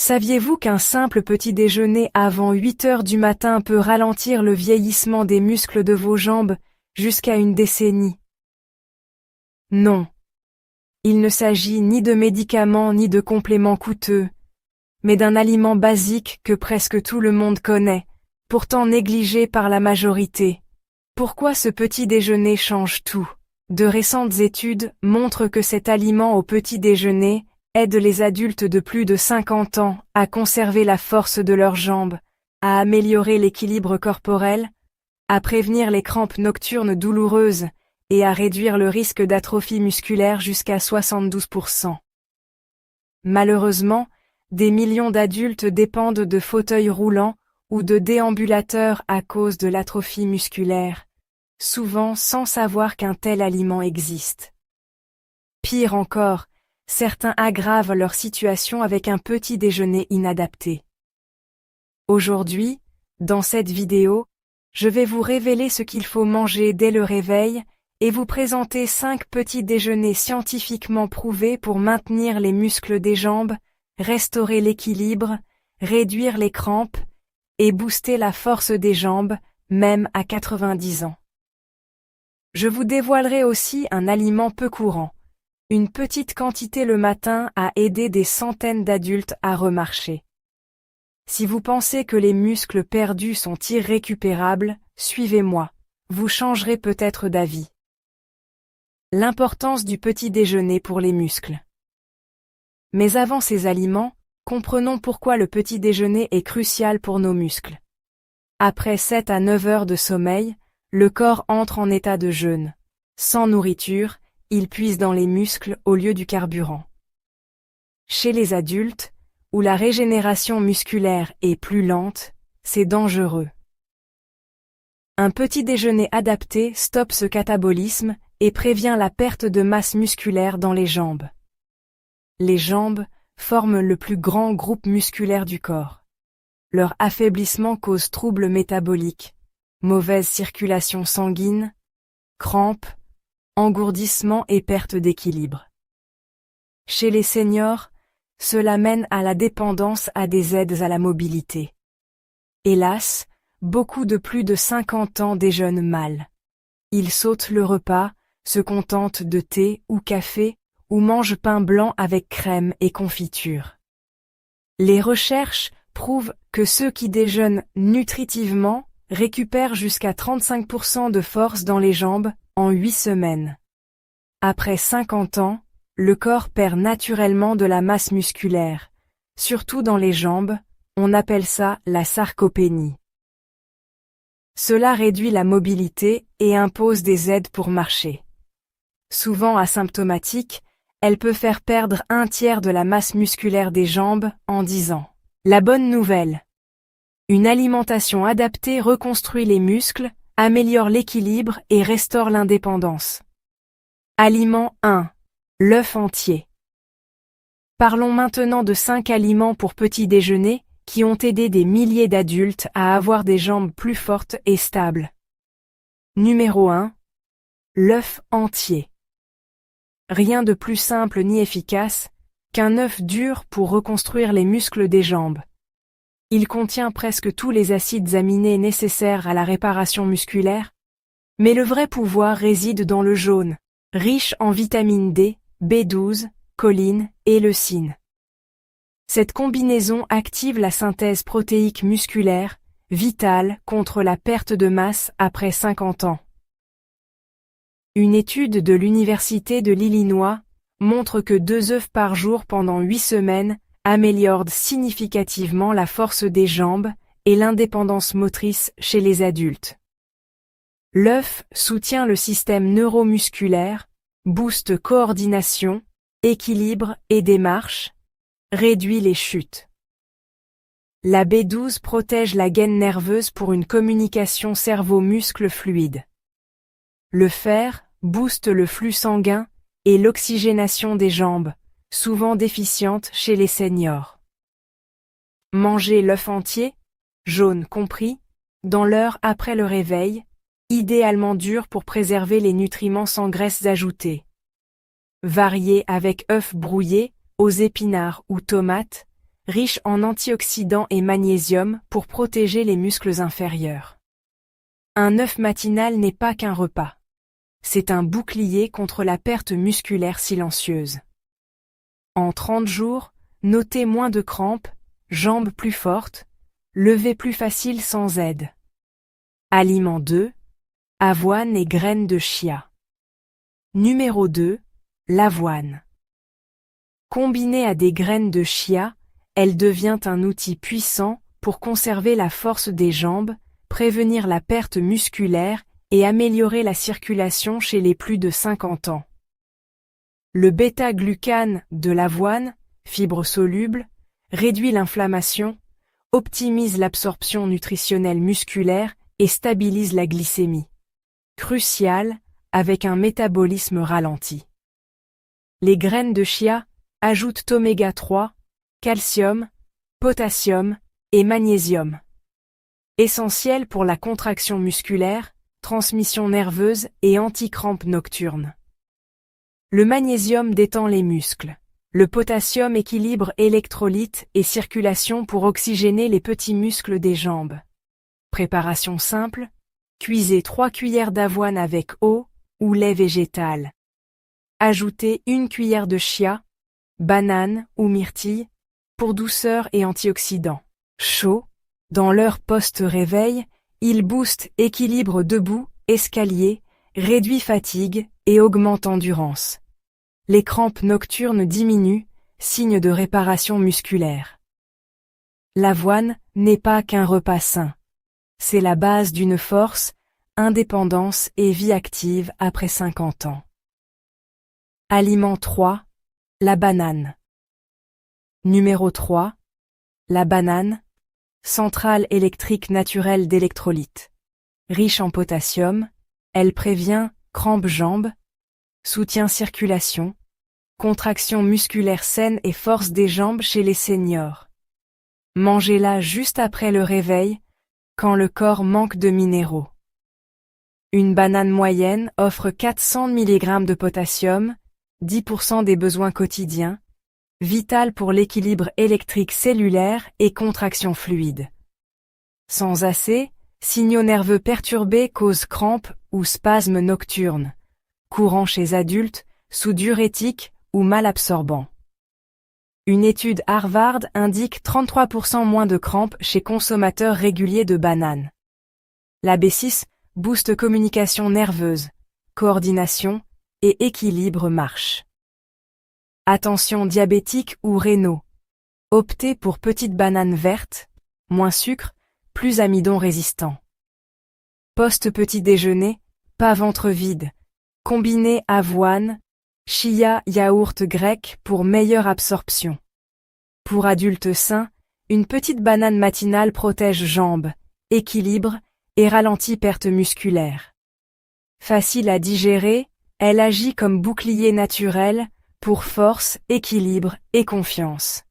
Saviez-vous qu'un simple petit déjeuner avant 8 heures du matin peut ralentir le vieillissement des muscles de vos jambes jusqu'à une décennie? Non. Il ne s'agit ni de médicaments ni de compléments coûteux, mais d'un aliment basique que presque tout le monde connaît, pourtant négligé par la majorité. Pourquoi ce petit déjeuner change tout? De récentes études montrent que cet aliment au petit déjeuner aide les adultes de plus de 50 ans à conserver la force de leurs jambes, à améliorer l'équilibre corporel, à prévenir les crampes nocturnes douloureuses et à réduire le risque d'atrophie musculaire jusqu'à 72%. Malheureusement, des millions d'adultes dépendent de fauteuils roulants ou de déambulateurs à cause de l'atrophie musculaire, souvent sans savoir qu'un tel aliment existe. Pire encore, certains aggravent leur situation avec un petit déjeuner inadapté. Aujourd'hui, dans cette vidéo, je vais vous révéler ce qu'il faut manger dès le réveil et vous présenter 5 petits déjeuners scientifiquement prouvés pour maintenir les muscles des jambes, restaurer l'équilibre, réduire les crampes et booster la force des jambes, même à 90 ans. Je vous dévoilerai aussi un aliment peu courant. Une petite quantité le matin a aidé des centaines d'adultes à remarcher. Si vous pensez que les muscles perdus sont irrécupérables, suivez-moi, vous changerez peut-être d'avis. L'importance du petit déjeuner pour les muscles. Mais avant ces aliments, comprenons pourquoi le petit déjeuner est crucial pour nos muscles. Après 7 à 9 heures de sommeil, le corps entre en état de jeûne. Sans nourriture, il puise dans les muscles au lieu du carburant. Chez les adultes, où la régénération musculaire est plus lente, c'est dangereux. Un petit déjeuner adapté stoppe ce catabolisme et prévient la perte de masse musculaire dans les jambes. Les jambes forment le plus grand groupe musculaire du corps. Leur affaiblissement cause troubles métaboliques, mauvaise circulation sanguine, crampes, engourdissement et perte d'équilibre. Chez les seniors, cela mène à la dépendance à des aides à la mobilité. Hélas, beaucoup de plus de 50 ans déjeunent mal. Ils sautent le repas, se contentent de thé ou café, ou mangent pain blanc avec crème et confiture. Les recherches prouvent que ceux qui déjeunent nutritivement récupèrent jusqu'à 35% de force dans les jambes en 8 semaines. Après 50 ans, le corps perd naturellement de la masse musculaire. Surtout dans les jambes, on appelle ça la sarcopénie. Cela réduit la mobilité et impose des aides pour marcher. Souvent asymptomatique, elle peut faire perdre 1/3 de la masse musculaire des jambes en 10 ans. La bonne nouvelle. Une alimentation adaptée reconstruit les muscles, améliore l'équilibre et restaure l'indépendance. Aliment 1. L'œuf entier. Parlons maintenant de 5 aliments pour petit déjeuner qui ont aidé des milliers d'adultes à avoir des jambes plus fortes et stables. Numéro 1. L'œuf entier. Rien de plus simple ni efficace qu'un œuf dur pour reconstruire les muscles des jambes. Il contient presque tous les acides aminés nécessaires à la réparation musculaire, mais le vrai pouvoir réside dans le jaune, riche en vitamine D, B12, choline et leucine. Cette combinaison active la synthèse protéique musculaire, vitale contre la perte de masse après 50 ans. Une étude de l'Université de l'Illinois montre que 2 œufs par jour pendant 8 semaines améliorent significativement la force des jambes et l'indépendance motrice chez les adultes. L'œuf soutient le système neuromusculaire, booste coordination, équilibre et démarche, réduit les chutes. La B12 protège la gaine nerveuse pour une communication cerveau-muscle fluide. Le fer booste le flux sanguin et l'oxygénation des jambes, souvent déficiente chez les seniors. Manger l'œuf entier, jaune compris, dans l'heure après le réveil, idéalement dur pour préserver les nutriments sans graisses ajoutées. Varier avec œufs brouillés, aux épinards ou tomates, riche en antioxydants et magnésium pour protéger les muscles inférieurs. Un œuf matinal n'est pas qu'un repas. C'est un bouclier contre la perte musculaire silencieuse. En 30 jours, notez moins de crampes, jambes plus fortes, levée plus facile sans aide. Aliment 2. Avoine et graines de chia. Numéro 2. L'avoine. Combinée à des graines de chia, elle devient un outil puissant pour conserver la force des jambes, prévenir la perte musculaire et améliorer la circulation chez les plus de 50 ans. Le bêta-glucane de l'avoine, fibre soluble, réduit l'inflammation, optimise l'absorption nutritionnelle musculaire et stabilise la glycémie. Crucial, avec un métabolisme ralenti. Les graines de chia ajoutent oméga 3, calcium, potassium et magnésium. Essentiel pour la contraction musculaire, transmission nerveuse et anti-crampes nocturnes. Le magnésium détend les muscles. Le potassium équilibre électrolytes et circulation pour oxygéner les petits muscles des jambes. Préparation simple. Cuisez 3 cuillères d'avoine avec eau ou lait végétal. Ajoutez 1 cuillère de chia, banane ou myrtille, pour douceur et antioxydants. Chaud, dans l'heure post-réveil, il booste équilibre debout, escalier, réduit fatigue et augmente endurance. Les crampes nocturnes diminuent, signe de réparation musculaire. L'avoine n'est pas qu'un repas sain. C'est la base d'une force, indépendance et vie active après 50 ans. Aliment 3. La banane. Numéro 3. La banane. Centrale électrique naturelle d'électrolytes. Riche en potassium, elle prévient crampes jambes, soutient circulation, contraction musculaire saine et force des jambes chez les seniors. Mangez-la juste après le réveil, quand le corps manque de minéraux. Une banane moyenne offre 400 mg de potassium, 10% des besoins quotidiens, vital pour l'équilibre électrique cellulaire et contraction fluide. Sans assez, signaux nerveux perturbés causent crampes ou spasmes nocturnes, courant chez adultes, sous diurétiques ou malabsorbants. Une étude Harvard indique 33% moins de crampes chez consommateurs réguliers de bananes. La B6 booste communication nerveuse, coordination et équilibre marche. Attention diabétique ou rénaux. Optez pour petites bananes vertes, moins sucre, plus amidon résistant. Post-petit déjeuner, pas ventre vide. Combinez avoine, chia, yaourt grec pour meilleure absorption. Pour adultes sains, une petite banane matinale protège jambes, équilibre et ralentit perte musculaire. Facile à digérer, elle agit comme bouclier naturel pour force, équilibre et confiance.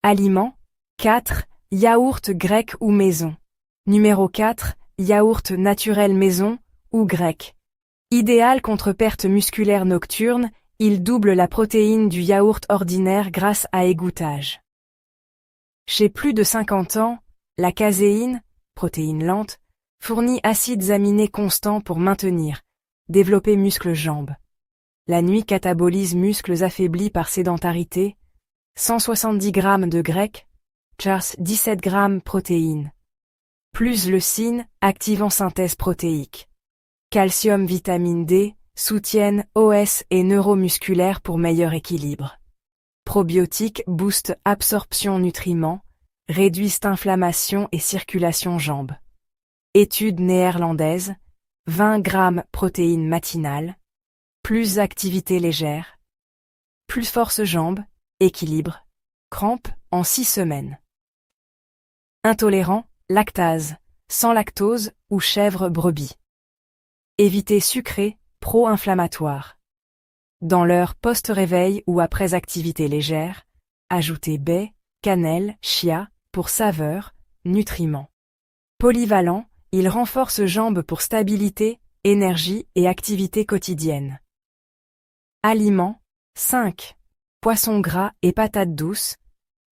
Aliments 4. Yaourt grec ou maison. Numéro 4. Yaourt naturel maison ou grec. Idéal contre perte musculaire nocturne, il double la protéine du yaourt ordinaire grâce à égouttage. Chez plus de 50 ans, la caséine, protéine lente, fournit acides aminés constants pour maintenir, développer muscles jambes. La nuit catabolise muscles affaiblis par sédentarité, 170 g de grec, Chars 17 g protéines. Plus leucine, activant synthèse protéique. Calcium, vitamine D, soutiennent os et neuromusculaires pour meilleur équilibre. Probiotiques boostent absorption nutriments, réduisent inflammation et circulation jambes. Étude néerlandaise, 20 g protéines matinales, plus activité légère, plus force jambes, équilibre, crampes en 6 semaines. Intolérant, lactase, sans lactose ou chèvre brebis. Évitez sucré, pro-inflammatoire. Dans l'heure post-réveil ou après activité légère, ajoutez baie, cannelle, chia, pour saveur, nutriments. Polyvalent, il renforce jambes pour stabilité, énergie et activité quotidienne. Aliments 5. Poisson gras et patates douces.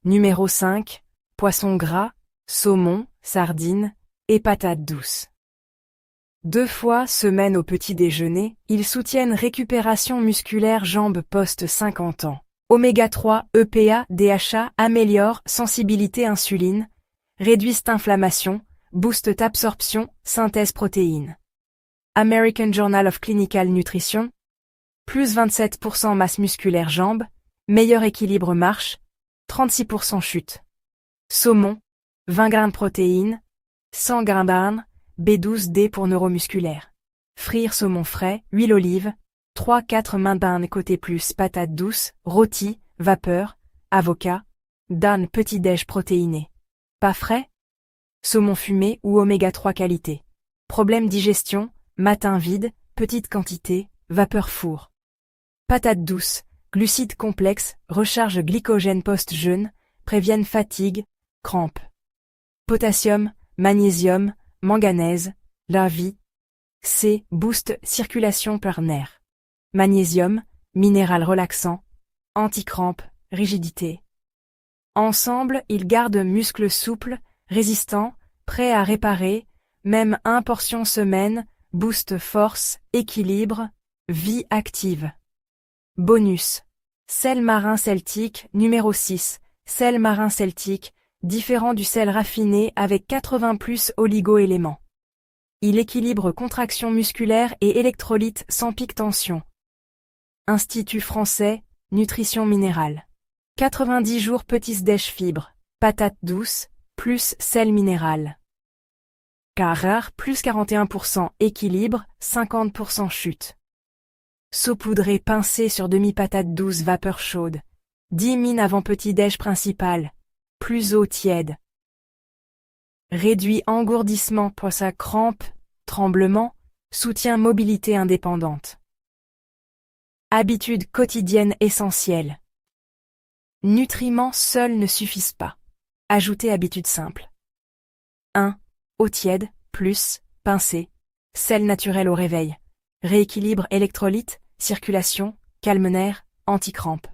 Numéro 5, poisson gras, saumon, sardines et patates douces. 2 fois semaine au petit déjeuner, ils soutiennent récupération musculaire jambes post 50 ans. Oméga 3, EPA, DHA améliorent sensibilité insuline, réduisent inflammation, boostent absorption, synthèse protéines. American Journal of Clinical Nutrition, plus 27% masse musculaire jambes, meilleur équilibre marche, 36% chute. Saumon, 20 g de protéines, 100 g d'arne, B12D pour neuromusculaire. Frire saumon frais, huile olive, 3-4 mains d'arne côté plus patates douces, rôti, vapeur, avocat, d'arne petit-déj protéiné. Pas frais? Saumon fumé ou oméga 3 qualité. Problème digestion, matin vide, petite quantité, vapeur four. Patates douces, glucides complexes, recharge glycogène post-jeûne, préviennent fatigue, crampes. Potassium, magnésium, manganèse, la vie. C. Boost circulation par nerf. Magnésium, minéral relaxant, anti-crampes, rigidité. Ensemble, ils gardent muscles souples, résistants, prêts à réparer, même 1 portion semaine, boost force, équilibre, vie active. Bonus. Sel marin celtique, numéro 6. Sel marin celtique, différent du sel raffiné avec 80 plus oligo-éléments. Il équilibre contraction musculaire et électrolytes sans pic tension. Institut français, nutrition minérale. 90 jours petits déj fibres, patates douces, plus sel minéral. Carrare, plus 41%, équilibre, 50% chute. Saupoudré pincé sur demi-patate douce vapeur chaude. 10 min avant petit-déj principal. Plus eau tiède. Réduit engourdissement pour sa crampe, tremblement, soutient mobilité indépendante. Habitudes quotidiennes essentielles. Nutriments seuls ne suffisent pas. Ajoutez habitudes simples. 1. Eau tiède, plus, pincée, sel naturel au réveil. Rééquilibre électrolytes, circulation, calme nerfs, anti-crampes.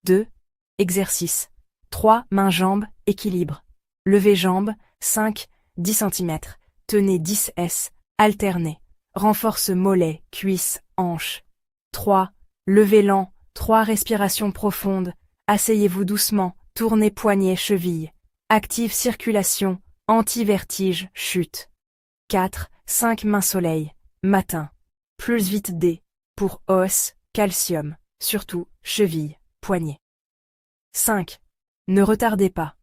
2. Exercice. 3. Mains-jambes, équilibre. Lever jambes, 5, 10 cm. Tenez 10 S, alternez. Renforce mollets, cuisses, hanches. 3. Lever lent, 3 respirations profondes. Asseyez-vous doucement, tournez poignets, chevilles. Active circulation, anti-vertige, chute. 4. 5 mains soleil, matin. Plus vite D, pour os, calcium, surtout, cheville, poignet. 5. Ne retardez pas.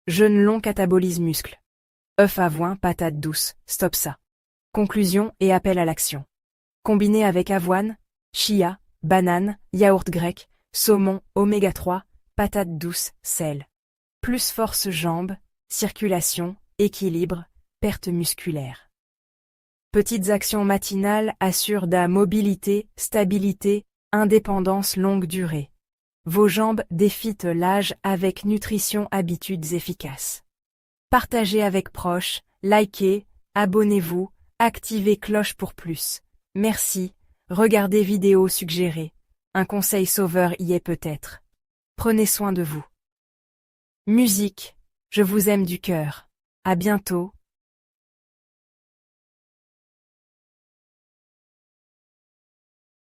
Jeûne long catabolise muscle. œufs avoine, patates douces, stop ça. Conclusion et appel à l'action. Combiné avec avoine, chia, banane, yaourt grec, saumon, oméga 3, patates douces, sel. Plus force jambes, circulation, équilibre, perte musculaire. Petites actions matinales assurent de la mobilité, stabilité, indépendance longue durée. Vos jambes défient l'âge avec nutrition habitudes efficaces. Partagez avec proches, likez, abonnez-vous, activez cloche pour plus. Merci, regardez vidéo suggérée. Un conseil sauveur y est peut-être. Prenez soin de vous. Musique, je vous aime du cœur. À bientôt,